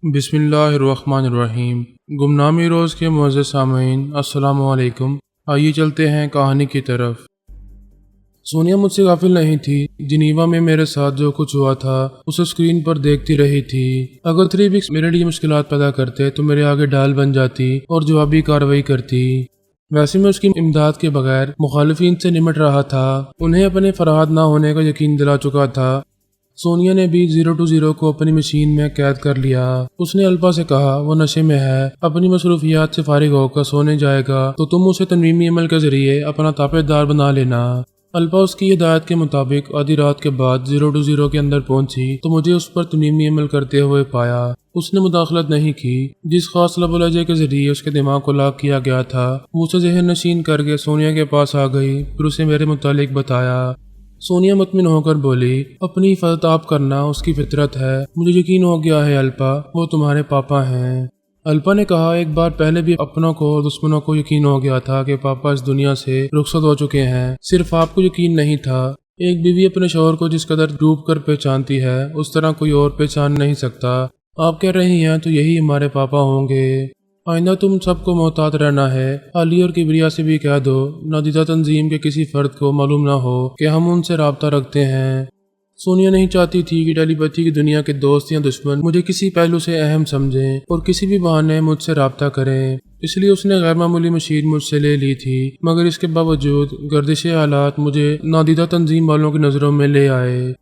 بسم اللہ الرحمن الرحیم۔ گمنامی روز کے معزز سامعین السلام علیکم۔ آئیے چلتے ہیں کہانی کی طرف۔ سونیا مجھ سے غافل نہیں تھی۔ جنیوا میں میرے ساتھ جو کچھ ہوا تھا اسے اسکرین پر دیکھتی رہی تھی۔ اگر 3 ویکس میرے لیے مشکلات پیدا کرتے تو میرے آگے ڈال بن جاتی اور جوابی کارروائی کرتی۔ ویسے میں اس کی امداد کے بغیر مخالفین سے نمٹ رہا تھا۔ انہیں اپنے فرحات نہ ہونے کا یقین دلا چکا تھا۔ سونیا نے بھی 020 کو اپنی مشین میں قید کر لیا۔ اس نے الپا سے کہا وہ نشے میں ہے، اپنی مصروفیات سے فارغ ہو کر سونے جائے گا تو تم اسے تنظیمی عمل کے ذریعے اپنا تابع دار بنا لینا۔ الپا اس کی ہدایت کے مطابق آدھی رات کے بعد 020 کے اندر پہنچی تو مجھے اس پر تنظیمی عمل کرتے ہوئے پایا۔ اس نے مداخلت نہیں کی۔ جس خاص لب و لہجے کے ذریعے اس کے دماغ کو لاک کیا گیا تھا وہ اسے ذہن نشین کر کے سونیا کے پاس آ گئی، پھر اسے میرے متعلق بتایا۔ سونیا مطمئن ہو کر بولی اپنی حفاظت آپ کرنا اس کی فطرت ہے، مجھے یقین ہو گیا ہے الپا، وہ تمہارے پاپا ہیں۔ الپا نے کہا ایک بار پہلے بھی اپنوں کو اور دشمنوں کو یقین ہو گیا تھا کہ پاپا اس دنیا سے رخصت ہو چکے ہیں، صرف آپ کو یقین نہیں تھا۔ ایک بیوی اپنے شوہر کو جس قدر ڈوب کر پہچانتی ہے اس طرح کوئی اور پہچان نہیں سکتا۔ آپ کہہ رہی ہیں تو یہی ہمارے پاپا ہوں گے۔ آئندہ تم سب کو محتاط رہنا ہے۔ علی اور کبریا سے بھی کہہ دو نادیدہ تنظیم کے کسی فرد کو معلوم نہ ہو کہ ہم ان سے رابطہ رکھتے ہیں۔ سونیا نہیں چاہتی تھی کہ ٹیلی پیتھی کی دنیا کے دوست یا دشمن مجھے کسی پہلو سے اہم سمجھیں اور کسی بھی بہانے مجھ سے رابطہ کریں۔ اس لیے اس نے غیر معمولی مشین مجھ سے لے لی تھی، مگر اس کے باوجود گردش حالات مجھے نادیدہ تنظیم والوں کی نظروں میں لے آئے۔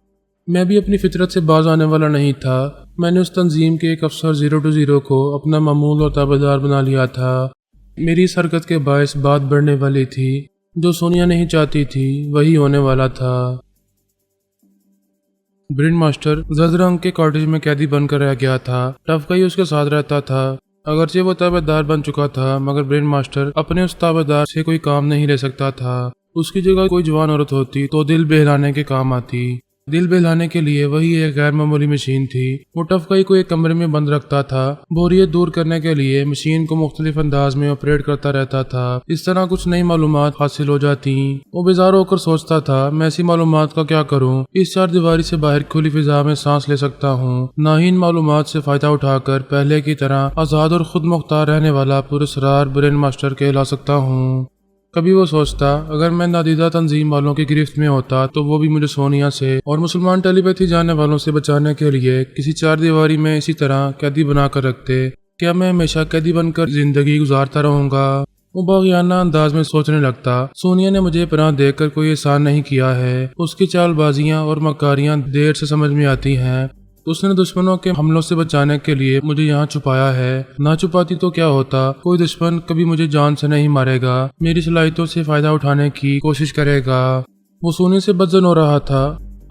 میں بھی اپنی فطرت سے باز آنے والا نہیں تھا۔ میں نے اس تنظیم کے ایک افسر 020 کو اپنا معمول اور تابع دار بنا لیا تھا۔ میری اس حرکت کے باعث بات بڑھنے والی تھی۔ جو سونیا نہیں چاہتی تھی وہی ہونے والا تھا۔ برین ماسٹر زرد رنگ کے کاٹیج میں قیدی بن کر رہ گیا تھا۔ ٹفکائی اس کے ساتھ رہتا تھا۔ اگرچہ وہ تابع دار بن چکا تھا مگر برین ماسٹر اپنے اس تابع دار سے کوئی کام نہیں لے سکتا تھا۔ اس کی جگہ کوئی جوان عورت ہوتی تو دل بہلانے کے کام آتی۔ دل بہلانے کے لیے وہی ایک غیر معمولی مشین تھی۔ وہ ٹفکائی کو ایک کمرے میں بند رکھتا تھا، بوریت دور کرنے کے لیے مشین کو مختلف انداز میں آپریٹ کرتا رہتا تھا۔ اس طرح کچھ نئی معلومات حاصل ہو جاتی۔ وہ بیزار ہو کر سوچتا تھا میں ایسی معلومات کا کیا کروں، اس 4 دیواری سے باہر کھلی فضا میں سانس لے سکتا ہوں، نہ ہی ان معلومات سے فائدہ اٹھا کر پہلے کی طرح آزاد اور خود مختار رہنے والا پراسرار برین ماسٹر کہلا سکتا ہوں۔ کبھی وہ سوچتا اگر میں نادیدہ تنظیم والوں کی گرفت میں ہوتا تو وہ بھی مجھے سونیا سے اور مسلمان ٹیلی پیتھی جاننے والوں سے بچانے کے لیے کسی 4 دیواری میں اسی طرح قیدی بنا کر رکھتے۔ کیا میں ہمیشہ قیدی بن کر زندگی گزارتا رہوں گا؟ وہ باغیانہ انداز میں سوچنے لگتا سونیا نے مجھے پناہ دے کر کوئی احسان نہیں کیا ہے، اس کی چال بازیاں اور مکاریاں دیر سے سمجھ میں آتی ہیں۔ اس نے دشمنوں کے حملوں سے بچانے کے لیے مجھے یہاں چھپایا ہے، نہ چھپاتی تو کیا ہوتا، کوئی دشمن کبھی مجھے جان سے نہیں مارے گا، میری صلاحیتوں سے فائدہ اٹھانے کی کوشش کرے گا۔ وہ سونے سے بدزن ہو رہا تھا۔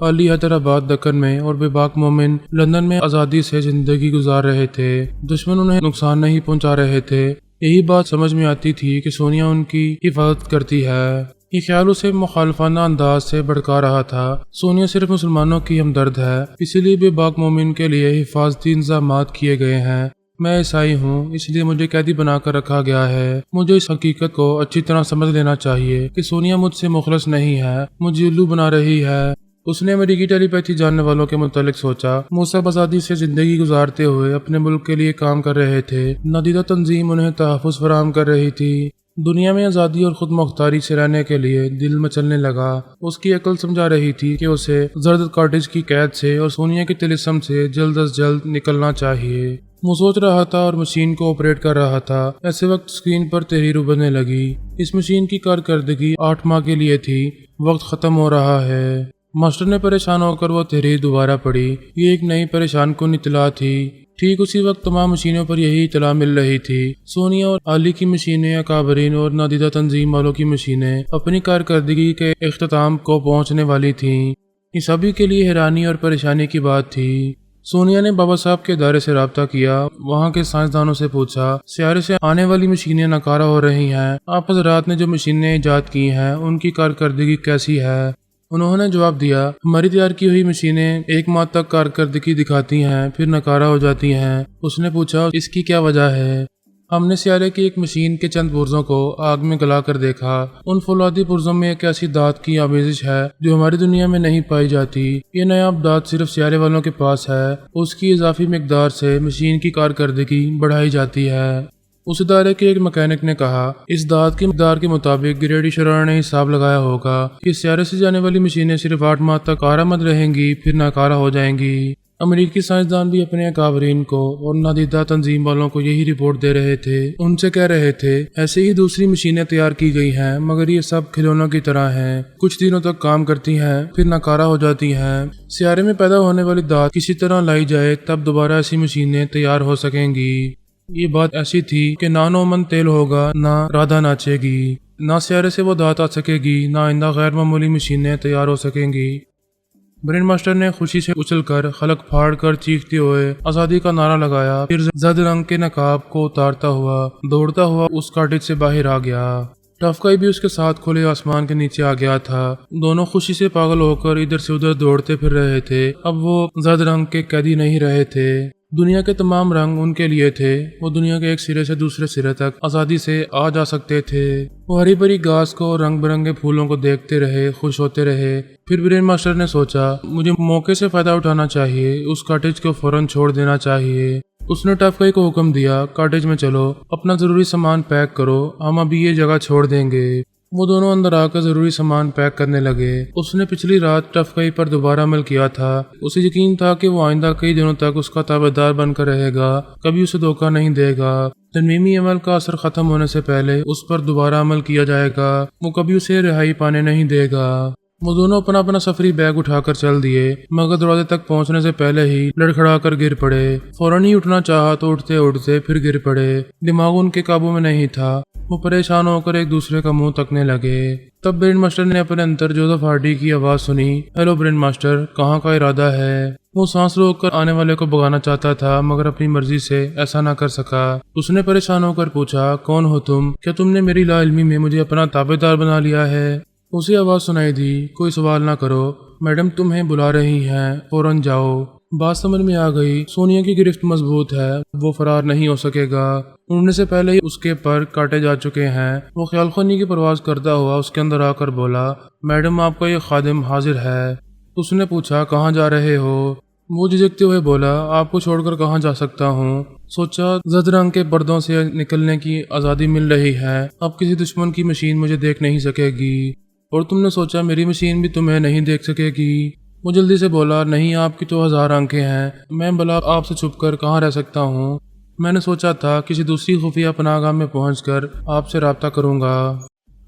علی حیدرآباد دکن میں اور بے باک مومن لندن میں آزادی سے زندگی گزار رہے تھے۔ دشمن انہیں نقصان نہیں پہنچا رہے تھے۔ یہی بات سمجھ میں آتی تھی کہ سونیا ان کی حفاظت کرتی ہے۔ یہ خیال اسے مخالفانہ انداز سے بھڑکا رہا تھا۔ سونیا صرف مسلمانوں کی ہمدرد ہے، اسی لیے بے باک مومن کے لیے حفاظتی انتظامات کیے گئے ہیں۔ میں عیسائی ہوں، اس لیے مجھے قیدی بنا کر رکھا گیا ہے۔ مجھے اس حقیقت کو اچھی طرح سمجھ لینا چاہیے کہ سونیا مجھ سے مخلص نہیں ہے، مجھے الو بنا رہی ہے۔ اس نے امریکی ٹیلی پیتھی جاننے والوں کے متعلق سوچا۔ موسیٰ آزادی سے زندگی گزارتے ہوئے اپنے ملک کے لیے کام کر رہے تھے۔ نادیدہ تنظیم انہیں تحفظ فراہم کر رہی تھی۔ دنیا میں آزادی اور خود مختاری سے رہنے کے لیے دل مچلنے لگا۔ اس کی عقل سمجھا رہی تھی کہ اسے زرد کاٹیج کی قید سے اور سونیا کے طلسم سے جلد از جلد نکلنا چاہیے۔ وہ سوچ رہا تھا اور مشین کو آپریٹ کر رہا تھا۔ ایسے وقت اسکرین پر تحریر ابھرنے لگی۔ اس مشین کی کارکردگی 8 ماہ کے لیے تھی۔ وقت ختم ہو رہا ہے۔ ماسٹر نے پریشان ہو کر وہ تحریر دوبارہ پڑھی۔ یہ ایک نئی پریشان کن اطلاع تھی۔ ٹھیک اسی وقت تمام مشینوں پر یہی اطلاع مل رہی تھی۔ سونیا اور علی کی مشینیں، اکابرین اور نادیدہ تنظیم والوں کی مشینیں اپنی کارکردگی کے اختتام کو پہنچنے والی تھیں۔ یہ سبھی کے لیے حیرانی اور پریشانی کی بات تھی۔ سونیا نے بابا صاحب کے ادارے سے رابطہ کیا، وہاں کے سائنسدانوں سے پوچھا سیارے سے آنے والی مشینیں ناکارہ ہو رہی ہیں، آپ حضرات نے جو مشینیں ایجاد کی ہیں ان کی کارکردگی کیسی ہے؟ انہوں نے جواب دیا ہماری تیار کی ہوئی مشینیں 1 ماہ تک کارکردگی دکھاتی ہیں پھر ناکارہ ہو جاتی ہیں۔ اس نے پوچھا اس کی کیا وجہ ہے؟ ہم نے سیارے کی ایک مشین کے چند پرزوں کو آگ میں گلا کر دیکھا۔ ان فولادی پرزوں میں ایک ایسی دھات کی آمیزش ہے جو ہماری دنیا میں نہیں پائی جاتی۔ یہ نایاب دھات صرف سیارے والوں کے پاس ہے۔ اس کی اضافی مقدار سے مشین کی کارکردگی بڑھائی جاتی ہے۔ اس ادارے کے ایک مکینک نے کہا، اس دھات کی مقدار کے مطابق گریڈی شرار نے حساب لگایا ہوگا کہ سیارے سے جانے والی مشینیں صرف 8 ماہ تک کارآمد رہیں گی، پھر ناکارہ ہو جائیں گی۔ امریکی سائنسدان بھی اپنے اکابرین کو اور نادیدہ تنظیم والوں کو یہی رپورٹ دے رہے تھے۔ ان سے کہہ رہے تھے، ایسے ہی دوسری مشینیں تیار کی گئی ہیں، مگر یہ سب کھلونوں کی طرح ہیں، کچھ دنوں تک کام کرتی ہیں، پھر ناکارہ ہو جاتی ہیں۔ سیارے میں پیدا ہونے والی دھات کسی طرح لائی جائے تب دوبارہ ایسی مشینیں تیار ہو سکیں گی۔ یہ بات ایسی تھی کہ نہ نومن تیل ہوگا، نہ رادھا ناچے گی، نہ سیارے سے وہ دھات آ سکے گی، نہ آئندہ غیر معمولی مشینیں تیار ہو سکیں گی۔ برین ماسٹر نے خوشی سے اچھل کر، خلق پھاڑ کر، چیختے ہوئے آزادی کا نعرہ لگایا، پھر زرد رنگ کے نقاب کو اتارتا ہوا دوڑتا ہوا اس کاٹیج سے باہر آ گیا۔ ٹف کائی بھی اس کے ساتھ کھلے آسمان کے نیچے آ گیا تھا۔ دونوں خوشی سے پاگل ہو کر ادھر سے ادھر دوڑتے پھر رہے تھے۔ اب وہ زرد رنگ کے قیدی نہیں رہے تھے۔ دنیا کے تمام رنگ ان کے لیے تھے۔ وہ دنیا کے ایک سرے سے دوسرے سرے تک آزادی سے آ جا سکتے تھے۔ وہ ہری بھری گھاس کو، رنگ برنگے پھولوں کو دیکھتے رہے، خوش ہوتے رہے۔ پھر برین ماسٹر نے سوچا، مجھے موقع سے فائدہ اٹھانا چاہیے، اس کاٹیج کو فوراً چھوڑ دینا چاہیے۔ اس نے ٹف کائی کو حکم دیا، کاٹیج میں چلو، اپنا ضروری سامان پیک کرو، ہم ابھی یہ جگہ چھوڑ دیں گے۔ وہ دونوں اندر آ کر ضروری سامان پیک کرنے لگے۔ اس نے پچھلی رات ٹف کائی پر دوبارہ عمل کیا تھا۔ اسے یقین تھا کہ وہ آئندہ کئی دنوں تک اس کا تابعدار بن کر رہے گا، کبھی اسے دھوکہ نہیں دے گا۔ ترمیمی عمل کا اثر ختم ہونے سے پہلے اس پر دوبارہ عمل کیا جائے گا، وہ کبھی اسے رہائی پانے نہیں دے گا۔ وہ دونوں اپنا اپنا سفری بیگ اٹھا کر چل دیے، مگر دروازے تک پہنچنے سے پہلے ہی لڑکھڑا کر گر پڑے۔ فوراً ہی اٹھنا چاہا تو اٹھتے اٹھتے پھر گر پڑے۔ دماغ ان کے قابو میں نہیں تھا۔ وہ پریشان ہو کر ایک دوسرے کا منہ تکنے لگے۔ تب برین ماسٹر نے اپنے اندر جوزف ہارڈی کی آواز سنی، ہیلو برین ماسٹر، کہاں کا ارادہ ہے؟ وہ سانس روک کر آنے والے کو بھگانا چاہتا تھا، مگر اپنی مرضی سے ایسا نہ کر سکا۔ اس نے پریشان ہو کر پوچھا، کون ہو تم؟ کیا تم نے میری لا علمی میں مجھے اپنا تابعدار بنا لیا ہے؟ اسے آواز سنائی دی، کوئی سوال نہ کرو، میڈم تمہیں بلا رہی ہیں، فوراً جاؤ۔ بات سمجھ میں آ گئی، سونیا کی گرفت مضبوط ہے، وہ فرار نہیں ہو سکے گا۔ اڑنے سے پہلے ہی اس کے پر کاٹے جا چکے ہیں۔ وہ خیال خانی کی پرواز کرتا ہوا اس کے اندر آ کر بولا، میڈم آپ کا یہ خادم حاضر ہے۔ اس نے پوچھا، کہاں جا رہے ہو؟ وہ جھجکتے ہوئے بولا، آپ کو چھوڑ کر کہاں جا سکتا ہوں؟ سوچا، زرد رنگ کے پردوں سے نکلنے کی آزادی مل رہی ہے، اب کسی دشمن کی مشین مجھے دیکھ نہیں سکے گی، اور تم نے سوچا میری مشین بھی تمہیں نہیں دیکھ سکے گی۔ وہ جلدی سے بولا، نہیں، آپ کی تو 1000 آنکھیں ہیں، میں بلا آپ سے چھپ کر کہاں رہ سکتا ہوں؟ میں نے سوچا تھا کسی دوسری خفیہ پناہ گاہ میں پہنچ کر آپ سے رابطہ کروں گا۔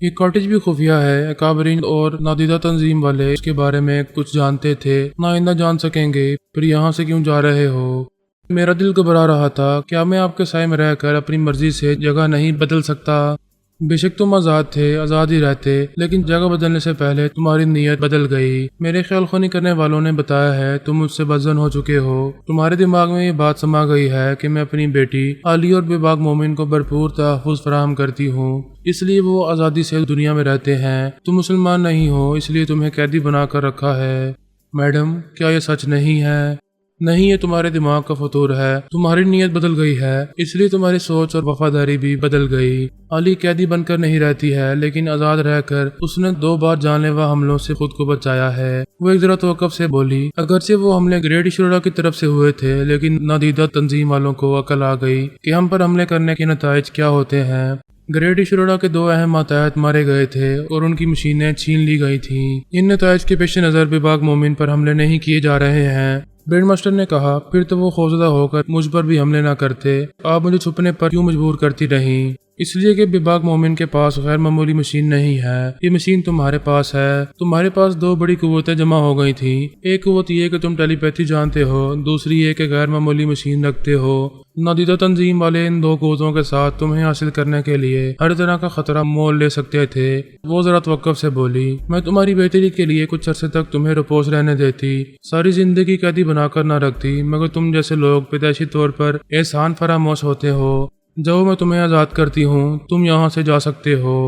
یہ کاٹیج بھی خفیہ ہے، اکابرین اور نادیدہ تنظیم والے اس کے بارے میں کچھ جانتے تھے، نہ آئندہ جان سکیں گے، پھر یہاں سے کیوں جا رہے ہو؟ میرا دل گھبرا رہا تھا، کیا میں آپ کے سائے میں رہ کر اپنی مرضی سے جگہ نہیں بدل سکتا؟ بے شک تم آزاد تھے، آزاد ہی رہتے، لیکن جگہ بدلنے سے پہلے تمہاری نیت بدل گئی۔ میرے خیال خونی کرنے والوں نے بتایا ہے تم مجھ سے بدظن ہو چکے ہو۔ تمہارے دماغ میں یہ بات سما گئی ہے کہ میں اپنی بیٹی عالی اور بے باک مومن کو بھرپور تحفظ فراہم کرتی ہوں، اس لیے وہ آزادی سے دنیا میں رہتے ہیں۔ تم مسلمان نہیں ہو، اس لیے تمہیں قیدی بنا کر رکھا ہے۔ میڈم، کیا یہ سچ نہیں ہے؟ نہیں، یہ تمہارے دماغ کا فطور ہے۔ تمہاری نیت بدل گئی ہے، اس لیے تمہاری سوچ اور وفاداری بھی بدل گئی۔ علی قیدی بن کر نہیں رہتی ہے، لیکن آزاد رہ کر اس نے 2 بار جان لیوا حملوں سے خود کو بچایا ہے۔ وہ ایک ذرا توقف سے بولی، اگرچہ وہ حملے گریڈی شرورا کی طرف سے ہوئے تھے، لیکن نادیدہ تنظیم والوں کو عقل آ گئی کہ ہم پر حملے کرنے کے نتائج کیا ہوتے ہیں۔ گریڈی شرورا کے 2 اہم ماتحت مارے گئے تھے اور ان کی مشینیں چھین لی گئی تھیں۔ ان نتائج کے پیش نظر بے باک مومن پر حملے نہیں کیے جا رہے ہیں۔ برین ماسٹر نے کہا، پھر تو وہ خوفزدہ ہو کر مجھ پر بھی حملے نہ کرتے، آپ مجھے چھپنے پر کیوں مجبور کرتی رہیں؟ اس لیے کہ بے باک مومن کے پاس غیر معمولی مشین نہیں ہے، یہ مشین تمہارے پاس ہے۔ تمہارے پاس 2 بڑی قوتیں جمع ہو گئی تھیں، ایک قوت یہ کہ تم ٹیلی پیتھی جانتے ہو، دوسری یہ کہ غیر معمولی مشین رکھتے ہو۔ نادیدہ تنظیم والے ان 2 قوتوں کے ساتھ تمہیں حاصل کرنے کے لیے ہر طرح کا خطرہ مول لے سکتے تھے۔ وہ ذرا توقف سے بولی، میں تمہاری بہتری کے لیے کچھ عرصے تک تمہیں رپوس رہنے دیتی، ساری زندگی قیدی بنا کر نہ رکھتی، مگر تم جیسے لوگ پیدائشی طور پر احسان فراموش ہوتے ہو۔ جب میں تمہیں آزاد کرتی ہوں، تم یہاں سے جا سکتے ہو۔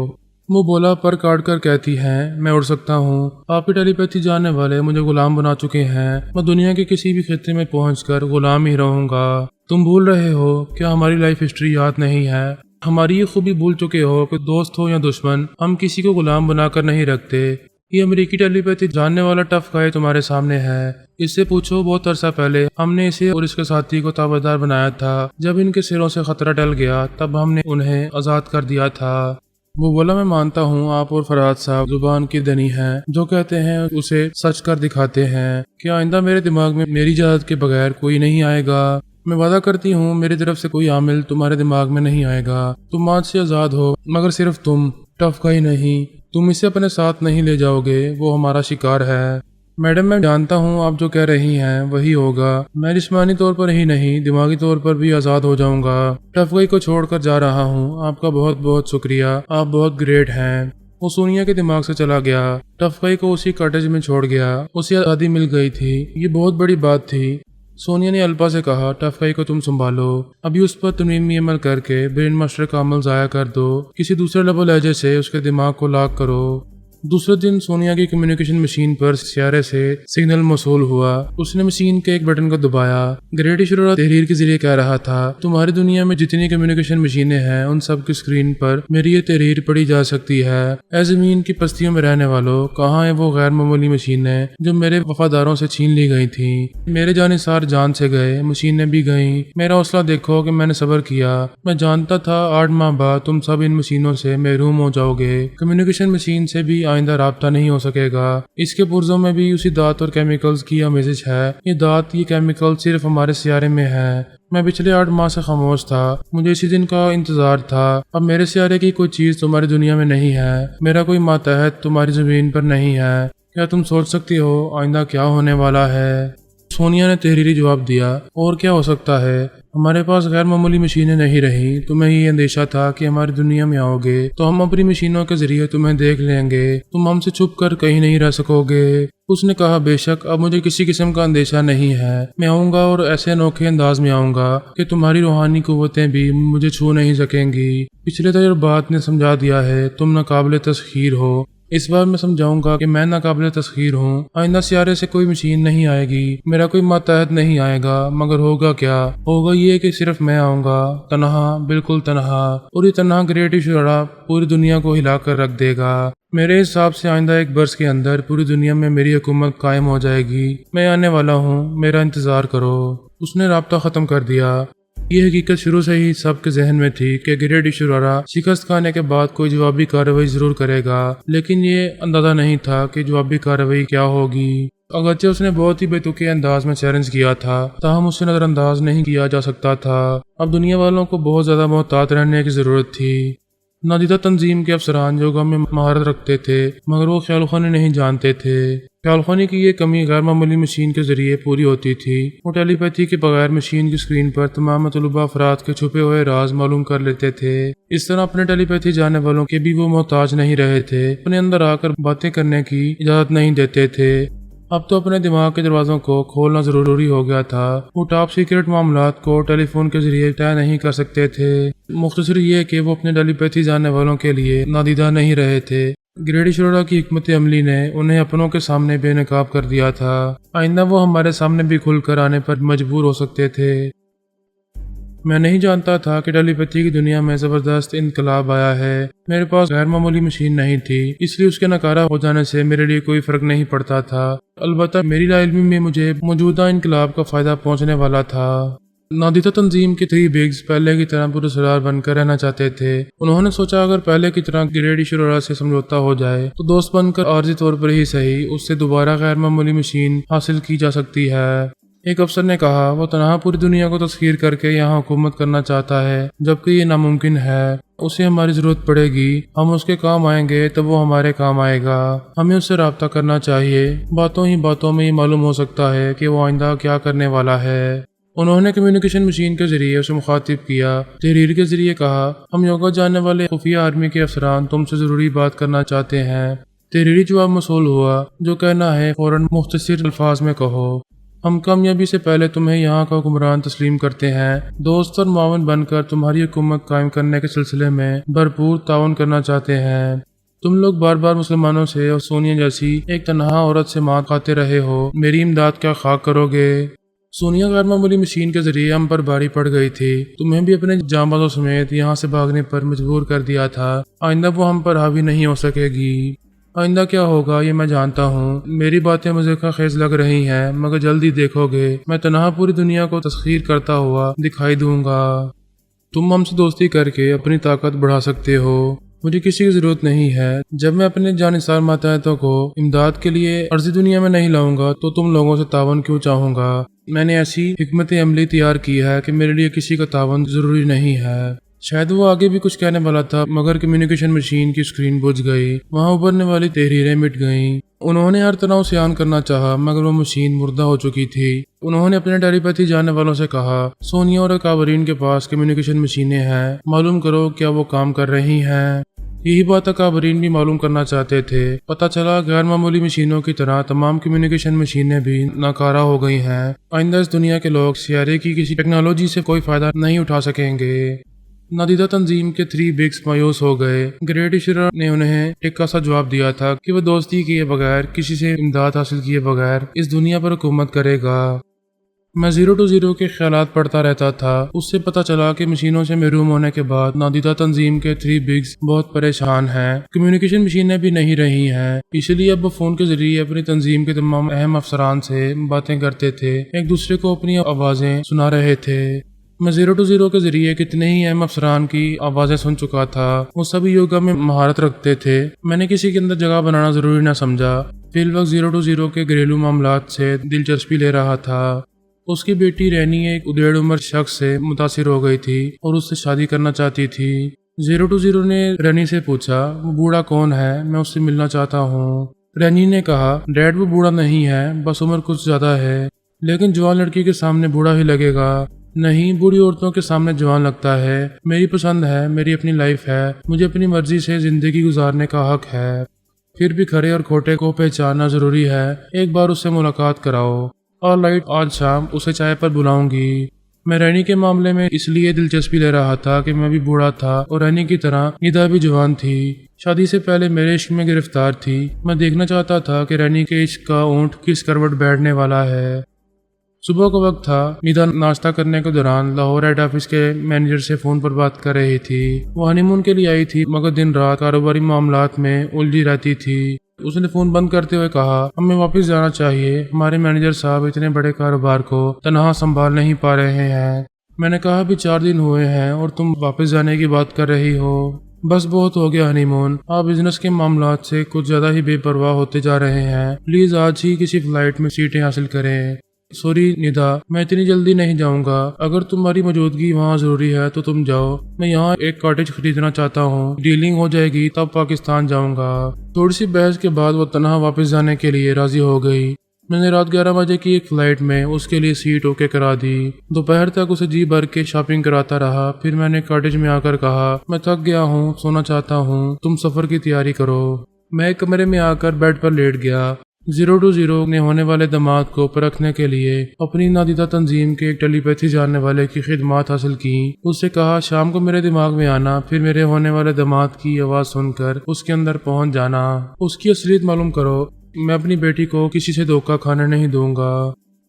وہ بولا پر کاٹ کر کہتی ہیں میں اڑ سکتا ہوں، آپ کی ٹیلی پیتھی جاننے والے مجھے غلام بنا چکے ہیں، میں دنیا کے کسی بھی خطے میں پہنچ کر غلام ہی رہوں گا۔ تم بھول رہے ہو کیا ہماری لائف ہسٹری یاد نہیں ہے؟ ہماری یہ خوبی بھول چکے ہو کہ دوست ہو یا دشمن ہم کسی کو غلام بنا کر نہیں رکھتے۔ یہ امریکی ٹیلی پیتھی جاننے والا ٹف گائے تمہارے سامنے ہے، اس سے پوچھو بہت عرصہ پہلے ہم نے اسے اور اس کے ساتھی کو تابعدار بنایا تھا، جب ان کے سروں سے خطرہ ٹل گیا تب ہم نے انہیں آزاد کر دیا تھا۔ وہ بولا میں مانتا ہوں آپ اور فراد صاحب زبان کی دنی ہیں، جو کہتے ہیں اسے سچ کر دکھاتے ہیں کہ آئندہ میرے دماغ میں میری اجازت کے بغیر کوئی نہیں آئے گا۔ میں وعدہ کرتی ہوں میری طرف سے کوئی عامل تمہارے دماغ میں نہیں آئے گا، تم آج سے آزاد ہو، مگر صرف تم، ٹف گائی نہیں۔ تم اسے اپنے ساتھ نہیں لے جاؤ گے، وہ ہمارا شکار ہے۔ میڈم میں جانتا ہوں آپ جو کہہ رہی ہیں وہی ہوگا، میں جسمانی طور پر ہی نہیں دماغی طور پر بھی آزاد ہو جاؤں گا۔ ٹف گائی کو چھوڑ کر جا رہا ہوں، آپ کا بہت بہت شکریہ، آپ بہت گریٹ ہیں۔ وہ سونیا کے دماغ سے چلا گیا، ٹف گائی کو اسی کاٹیج میں چھوڑ گیا، اسے آزادی مل گئی تھی، یہ بہت بڑی بات تھی۔ سونیا نے الپا سے کہا ٹف گائی کو تم سنبھالو، ابھی اس پر تنویمی عمل کر کے برین ماسٹر کا عمل ضائع کر دو، کسی دوسرے لب و لہجے سے اس کے دماغ کو لاک کرو۔ دوسرے دن سونیا کی کمیونیکیشن مشین پر سیارے سے سگنل موصول ہوا، اس نے مشین کے ایک بٹن کو دبایا، گریٹ ایشورا تحریر کے ذریعے کہہ رہا تھا تمہاری دنیا میں جتنی کمیونیکیشن مشینیں ہیں ان سب کی اسکرین پر میری یہ تحریر پڑھی جا سکتی ہے۔ اے زمین کی پستیوں میں رہنے والوں، کہاں ہیں وہ غیر معمولی مشینیں جو میرے وفاداروں سے چھین لی گئی تھیں؟ میرے جانثار جان سے گئے، مشینیں بھی گئیں، میرا حوصلہ دیکھو کہ میں نے صبر کیا، میں جانتا تھا 8 ماہ بعد تم سب ان مشینوں سے محروم ہو جاؤ گے، کمیونیکیشن مشین سے بھی آئندہ رابطہ نہیں ہو سکے گا۔ اس کے پرزوں میں بھی اسی دات اور کیمیکلز کی آمیزش ہے، یہ دات یہ کیمیکل صرف ہمارے سیارے میں ہے۔ میں پچھلے 8 ماہ سے خاموش تھا، مجھے اسی دن کا انتظار تھا۔ اب میرے سیارے کی کوئی چیز تمہاری دنیا میں نہیں ہے، میرا کوئی ماتحت تمہاری زمین پر نہیں ہے۔ کیا تم سوچ سکتی ہو آئندہ کیا ہونے والا ہے؟ سونیا نے تحریری جواب دیا، اور کیا ہو سکتا ہے؟ ہمارے پاس غیر معمولی مشینیں نہیں رہیں، تمہیں یہ اندیشہ تھا کہ ہماری دنیا میں آؤ گے تو ہم اپنی مشینوں کے ذریعے تمہیں دیکھ لیں گے، تم ہم سے چھپ کر کہیں نہیں رہ سکو گے۔ اس نے کہا بے شک اب مجھے کسی قسم کا اندیشہ نہیں ہے، میں آؤں گا اور ایسے انوکھے انداز میں آؤں گا کہ تمہاری روحانی قوتیں بھی مجھے چھو نہیں سکیں گی۔ پچھلے تجربات نے سمجھا دیا ہے تم ناقابل تسخیر ہو، اس بار میں سمجھاؤں گا کہ میں ناقابل تسخیر ہوں۔ آئندہ سیارے سے کوئی مشین نہیں آئے گی، میرا کوئی ماتحت نہیں آئے گا، مگر ہوگا کیا؟ ہوگا یہ کہ صرف میں آؤں گا، تنہا، بالکل تنہا، اور یہ تنہا گریٹ ایشورا پوری دنیا کو ہلا کر رکھ دے گا۔ میرے حساب سے آئندہ 1 برس کے اندر پوری دنیا میں میری حکومت قائم ہو جائے گی، میں آنے والا ہوں، میرا انتظار کرو۔ اس نے رابطہ ختم کر دیا۔ یہ حقیقت شروع سے ہی سب کے ذہن میں تھی کہ گریٹ ایشورا شکست کھانے کے بعد کوئی جوابی کارروائی ضرور کرے گا، لیکن یہ اندازہ نہیں تھا کہ جوابی کارروائی کیا ہوگی۔ اگرچہ اس نے بہت ہی بے تکے انداز میں چیلنج کیا تھا، تاہم اسے نظر انداز نہیں کیا جا سکتا تھا۔ اب دنیا والوں کو بہت زیادہ محتاط رہنے کی ضرورت تھی۔ نادیدہ تنظیم کے افسران جو غم میں مہارت رکھتے تھے مگر وہ خیال خوانی نہیں جانتے تھے، خیال خوانی کی یہ کمی غیر معمولی مشین کے ذریعے پوری ہوتی تھی۔ وہ ٹیلی پیتھی کے بغیر مشین کی اسکرین پر تمام مطلوبہ افراد کے چھپے ہوئے راز معلوم کر لیتے تھے۔ اس طرح اپنے ٹیلی پیتھی جاننے والوں کے بھی وہ محتاج نہیں رہے تھے، اپنے اندر آ کر باتیں کرنے کی اجازت نہیں دیتے تھے۔ اب تو اپنے دماغ کے دروازوں کو کھولنا ضروری ہو گیا تھا۔ وہ ٹاپ سیکرٹ معاملات کو ٹیلی فون کے ذریعے طے نہیں کر سکتے تھے، مختصر یہ کہ وہ اپنے ٹیلی پیتھی جاننے والوں کے لیے نادیدہ نہیں رہے تھے۔ گریٹ ایشورا کی حکمت عملی نے انہیں اپنوں کے سامنے بے نقاب کر دیا تھا، آئندہ وہ ہمارے سامنے بھی کھل کر آنے پر مجبور ہو سکتے تھے۔ میں نہیں جانتا تھا کہ ٹیلی پیتھی کی دنیا میں زبردست انقلاب آیا ہے۔ میرے پاس غیر معمولی مشین نہیں تھی، اس لیے اس کے ناکارہ ہو جانے سے میرے لیے کوئی فرق نہیں پڑتا تھا۔ البتہ میری لا علمی میں مجھے موجودہ انقلاب کا فائدہ پہنچنے والا تھا۔ نادیدہ تنظیم کے 3 بگز پہلے کی طرح پراسرار بن کر رہنا چاہتے تھے۔ انہوں نے سوچا اگر پہلے کی طرح گریٹ ایشورا سے سمجھوتا ہو جائے تو دوست بن کر عارضی طور پر ہی صحیح اس سے دوبارہ غیر معمولی مشین حاصل کی جا سکتی ہے۔ ایک افسر نے کہا وہ تنہا پوری دنیا کو تسخیر کر کے یہاں حکومت کرنا چاہتا ہے، جبکہ یہ ناممکن ہے۔ اسے ہماری ضرورت پڑے گی، ہم اس کے کام آئیں گے تب وہ ہمارے کام آئے گا، ہمیں اس سے رابطہ کرنا چاہیے۔ باتوں ہی باتوں میں یہ معلوم ہو سکتا ہے کہ وہ آئندہ کیا کرنے والا ہے۔ انہوں نے کمیونیکیشن مشین کے ذریعے اسے مخاطب کیا، تحریر کے ذریعے کہا ہم یوگا جاننے والے خفیہ آرمی کے افسران تم سے ضروری بات کرنا چاہتے ہیں۔ تحریری جواب موصول ہوا، جو کہنا ہے فوراً مختصر الفاظ میں کہو۔ ہم کامیابی سے پہلے تمہیں یہاں کا حکمران تسلیم کرتے ہیں، دوست اور معاون بن کر تمہاری حکومت قائم کرنے کے سلسلے میں بھرپور تعاون کرنا چاہتے ہیں۔ تم لوگ بار بار مسلمانوں سے اور سونیا جیسی ایک تنہا عورت سے مار کھاتے رہے ہو، میری امداد کیا خاک کرو گے؟ سونیا غیر معمولی مشین کے ذریعے ہم پر باری پڑ گئی تھی، تمہیں بھی اپنے جاں بازوں سمیت یہاں سے بھاگنے پر مجبور کر دیا تھا۔ آئندہ وہ ہم پر حاوی نہیں ہو سکے گی۔ آئندہ کیا ہوگا یہ میں جانتا ہوں، میری باتیں مجھے خیز لگ رہی ہیں، مگر جلدی دیکھو گے میں تنہا پوری دنیا کو تسخیر کرتا ہوا دکھائی دوں گا۔ تم ہم سے دوستی کر کے اپنی طاقت بڑھا سکتے ہو، مجھے کسی کی ضرورت نہیں ہے۔ جب میں اپنے جانثار ماتحتوں کو امداد کے لیے ارضی دنیا میں نہیں لاؤں گا تو تم لوگوں سے تعاون کیوں چاہوں گا؟ میں نے ایسی حکمت عملی تیار کی ہے کہ میرے لیے کسی کا تعاون ضروری نہیں ہے۔ شاید وہ آگے بھی کچھ کہنے والا تھا مگر کمیونیکیشن مشین کی اسکرین بجھ گئی، وہاں ابھرنے والی تحریریں مٹ گئیں۔ انہوں نے ہر طرح اسے آن کرنا چاہا مگر وہ مشین مردہ ہو چکی تھی۔ انہوں نے اپنے ٹیلی پیتھی جاننے والوں سے کہا، سونیا اور اکابرین کے پاس کمیونیکیشن مشینیں ہیں، معلوم کرو کیا وہ کام کر رہی ہیں۔ یہی بات اکابرین بھی معلوم کرنا چاہتے تھے۔ پتہ چلا غیر معمولی مشینوں کی طرح تمام کمیونیکیشن مشینیں بھی ناکارہ ہو گئی ہیں۔ آئندہ اس دنیا کے لوگ سیارے کی کسی ٹیکنالوجی سے کوئی فائدہ نہیں اٹھا سکیں گے۔ نادیدہ تنظیم کے 3 بگس مایوس ہو گئے۔ گریٹ ایشرا نے انہیں ٹکا سا جواب دیا تھا کہ وہ دوستی کیے بغیر، کسی سے امداد حاصل کیے بغیر اس دنیا پر حکومت کرے گا۔ میں 020 کے خیالات پڑھتا رہتا تھا۔ اس سے پتہ چلا کہ مشینوں سے محروم ہونے کے بعد نادیدہ تنظیم کے 3 بگس بہت پریشان ہیں۔ کمیونیکیشن مشینیں بھی نہیں رہی ہیں، اس لیے اب وہ فون کے ذریعے اپنی تنظیم کے تمام اہم افسران سے باتیں کرتے تھے، ایک دوسرے کو اپنی آوازیں سنا رہے تھے۔ میں 020 کے ذریعے کتنے ہی اہم افسران کی آوازیں سن چکا تھا۔ وہ سبھی یوگا میں مہارت رکھتے تھے۔ میں نے کسی کے اندر جگہ بنانا ضروری نہ سمجھا۔ فی الوقت 020 کے گھریلو معاملات سے دلچسپی لے رہا تھا۔ اس کی بیٹی رینی ایک ادھیڑ عمر شخص سے متاثر ہو گئی تھی اور اس سے شادی کرنا چاہتی تھی۔ 020 نے رینی سے پوچھا، وہ بوڑھا کون ہے؟ میں اس سے ملنا چاہتا ہوں۔ رینی نے کہا، ڈیڈ وہ بوڑھا نہیں ہے، بس عمر کچھ زیادہ ہے، لیکن جوان لڑکی کے سامنے بوڑھا ہی لگے گا۔ نہیں، بوڑھی عورتوں کے سامنے جوان لگتا ہے۔ میری پسند ہے، میری اپنی لائف ہے، مجھے اپنی مرضی سے زندگی گزارنے کا حق ہے۔ پھر بھی کھرے اور کھوٹے کو پہچاننا ضروری ہے۔ ایک بار اس سے ملاقات کراؤ۔ اور لائٹ آج شام اسے چائے پر بلاؤں گی۔ میں رینی کے معاملے میں اس لیے دلچسپی لے رہا تھا کہ میں بھی بوڑھا تھا اور رینی کی طرح ندا بھی جوان تھی، شادی سے پہلے میرے عشق میں گرفتار تھی۔ میں دیکھنا چاہتا تھا کہ رینی کے عشق کا اونٹ کس کروٹ بیٹھنے والا ہے۔ صبح کا وقت تھا۔ ندا ناشتہ کرنے کے دوران لاہور ہیڈ آفس کے مینیجر سے فون پر بات کر رہی تھی۔ وہ ہنی مون کے لیے آئی تھی مگر دن رات کاروباری معاملات میں الجھی رہتی تھی۔ اس نے فون بند کرتے ہوئے کہا، ہمیں واپس جانا چاہیے، ہمارے مینیجر صاحب اتنے بڑے کاروبار کو تنہا سنبھال نہیں پا رہے ہیں۔ میں نے کہا، ابھی 4 دن ہوئے ہیں اور تم واپس جانے کی بات کر رہی ہو۔ بس بہت ہو گیا ہنی مون، آپ بزنس کے معاملات سے کچھ زیادہ ہی بے پرواہ ہوتے جا رہے ہیں۔ پلیز آج ہی کسی فلائٹ میں سیٹیں حاصل کریں۔ سوری ندا، میں اتنی جلدی نہیں جاؤں گا، اگر تمہاری موجودگی وہاں ضروری ہے تو تم جاؤ۔ میں یہاں ایک کاٹیج خریدنا چاہتا ہوں، ڈیلنگ ہو جائے گی تب پاکستان جاؤں گا۔ تھوڑی سی بحث کے بعد وہ تنہا واپس جانے کے لیے راضی ہو گئی۔ میں نے رات 11 بجے کی ایک فلائٹ میں اس کے لیے سیٹ اوکے کرا دی۔ دوپہر تک اسے جی بھر کے شاپنگ کراتا رہا، پھر میں نے کاٹیج میں آ کر کہا، میں تھک گیا ہوں، سونا چاہتا ہوں، تم سفر کی تیاری کرو۔ میں ایک کمرے میں آ کر بیڈ پر لیٹ گیا۔ 020 نے ہونے والے داماد کو پرکھنے کے لیے اپنی نادیدہ تنظیم کے ایک ٹیلی پیتھی جاننے والے کی خدمات حاصل کی۔ اس سے کہا، شام کو میرے دماغ میں آنا، پھر میرے ہونے والے داماد کی آواز سن کر اس کے اندر پہنچ جانا، اس کی اصلیت معلوم کرو۔ میں اپنی بیٹی کو کسی سے دھوکہ کھانے نہیں دوں گا۔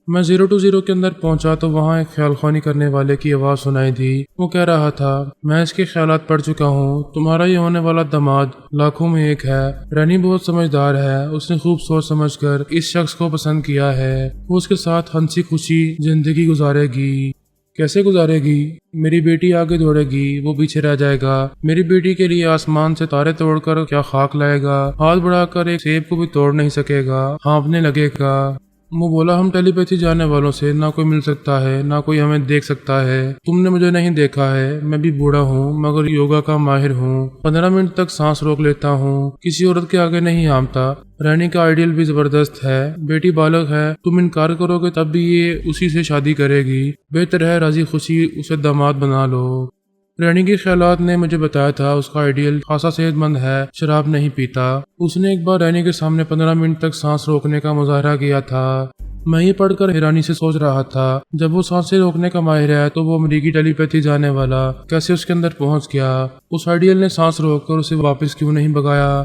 میں 020 کے اندر پہنچا تو وہاں ایک خیال خوانی کرنے والے کی آواز سنائی دی۔ وہ کہہ رہا تھا، میں اس کے خیالات پڑھ چکا ہوں، تمہارا یہ ہونے والا داماد لاکھوں میں ایک ہے۔ رینی بہت سمجھدار ہے، اس نے خوب سوچ سمجھ کر اس شخص کو پسند کیا ہے۔ وہ اس کے ساتھ ہنسی خوشی زندگی گزارے گی۔ کیسے گزارے گی؟ میری بیٹی آگے دوڑے گی، وہ پیچھے رہ جائے گا۔ میری بیٹی کے لیے آسمان سے تارے توڑ کر کیا خاک لائے گا، ہاتھ بڑھا کر ایک سیب کو بھی توڑ نہیں سکے گا، ہانپنے لگے گا۔ وہ بولا، ہم ٹیلی پیتھی جانے والوں سے نہ کوئی مل سکتا ہے، نہ کوئی ہمیں دیکھ سکتا ہے۔ تم نے مجھے نہیں دیکھا ہے، میں بھی بوڑھا ہوں مگر یوگا کا ماہر ہوں، 15 منٹ تک سانس روک لیتا ہوں، کسی عورت کے آگے نہیں ہانپتا۔ رینی کا آئیڈیل بھی زبردست ہے، بیٹی بالغ ہے، تم انکار کرو گے تب بھی یہ اسی سے شادی کرے گی، بہتر ہے راضی خوشی اسے داماد بنا لو۔ رینی کے خیالات نے مجھے بتایا تھا اس کا آئیڈیل خاصا صحت مند ہے، شراب نہیں پیتا۔ اس نے ایک بار رینی کے سامنے 15 منٹ تک سانس روکنے کا مظاہرہ کیا تھا۔ میں یہ پڑھ کر حیرانی سے سوچ رہا تھا، جب وہ سانسیں روکنے کا ماہر ہے تو وہ امریکی ٹیلی پیتھی جانے والا کیسے اس کے اندر پہنچ گیا؟ اس آئیڈیل نے سانس روک کر اسے واپس کیوں نہیں بھگایا؟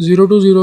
020